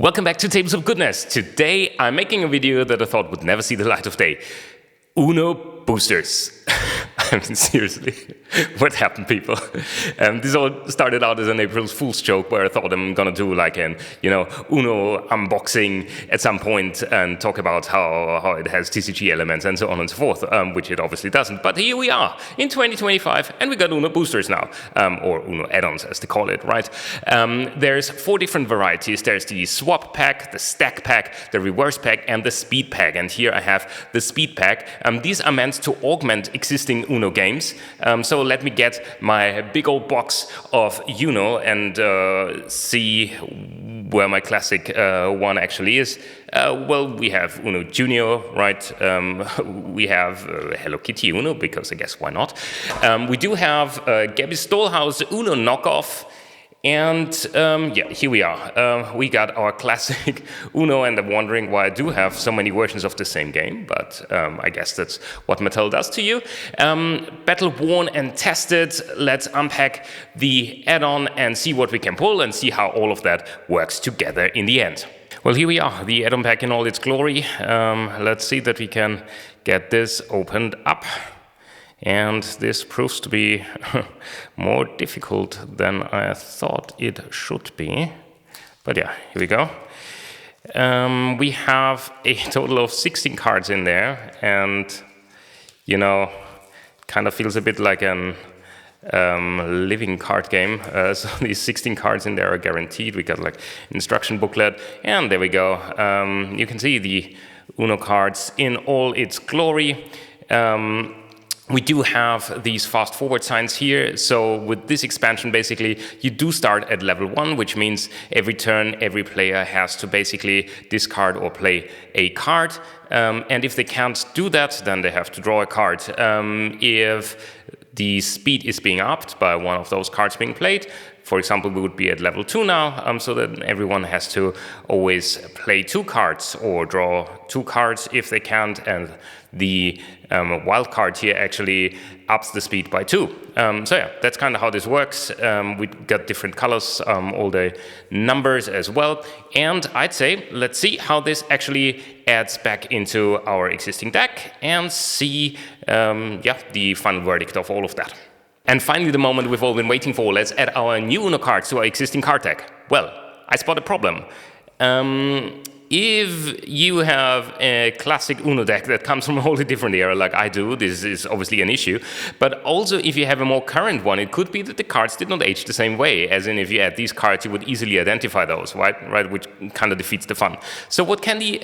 Welcome back to Tabletop Goodness. Today I'm making a video that I thought would never see the light of day. Uno boosters. I mean, seriously, what happened, people? This all started out as an April Fool's joke where I thought I'm gonna do like an, Uno unboxing at some point and talk about how it has TCG elements and so on and so forth, which it obviously doesn't. But here we are in 2025, and we got Uno boosters now, or Uno add-ons as they call it, right? There's 4 different varieties. There's the swap pack, the stack pack, the reverse pack, and the speed pack. And here I have the speed pack. These are meant to augment existing Uno games. So let me get my big old box of Uno and see where my classic one actually is. Well, we have Uno Junior, right? We have Hello Kitty Uno, because I guess why not? We do have Gabby's Dollhouse Uno knockoff. And yeah, here we are. We got our classic Uno, and I'm wondering why I do have so many versions of the same game, but I guess that's what Mattel does to you. Battle worn and tested. Let's unpack the add-on and see what we can pull and see how all of that works together in the end. Well, here we are, the add-on pack in all its glory. Let's see that we can get this opened up. And this proves to be more difficult than I thought it should be. But yeah, here we go. We have a total of 16 cards in there, and kind of feels a bit like an living card game. So these 16 cards in there are guaranteed. We got like instruction booklet, and there we go. You can see the Uno cards in all its glory. We do have these fast forward signs here. So with this expansion, basically, you do start at level 1, which means every turn, every player has to basically discard or play a card. And if they can't do that, then they have to draw a card. If the speed is being upped by one of those cards being played, for example, we would be at level 2 now, so that everyone has to always play 2 cards or draw 2 cards if they can't, and the wild card here actually ups the speed by 2. So yeah, that's kind of how this works. We got different colors, all the numbers as well, and I'd say let's see how this actually adds back into our existing deck and see the final verdict of all of that. And finally, the moment we've all been waiting for. Let's add our new Uno cards to our existing card deck. Well, I spot a problem. If you have a classic Uno deck that comes from a wholly different era like I do, this is obviously an issue. But also, if you have a more current one, it could be that the cards did not age the same way. As in, if you add these cards, you would easily identify those, right? Which kind of defeats the fun. So what can the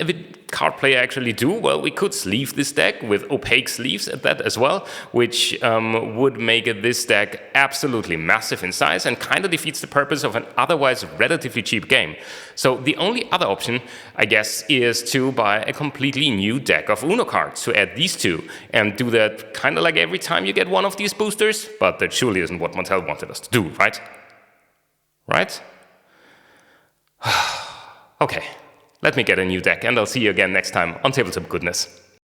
card player actually do? Well, we could sleeve this deck with opaque sleeves at that as well, which would make this deck absolutely massive in size and kind of defeats the purpose of an otherwise relatively cheap game. So the only other option, I guess, is to buy a completely new deck of Uno cards to add these two, and do that kind of like every time you get one of these boosters, but that surely isn't what Mattel wanted us to do, right? Right? Okay, let me get a new deck, and I'll see you again next time on Tabletop Goodness.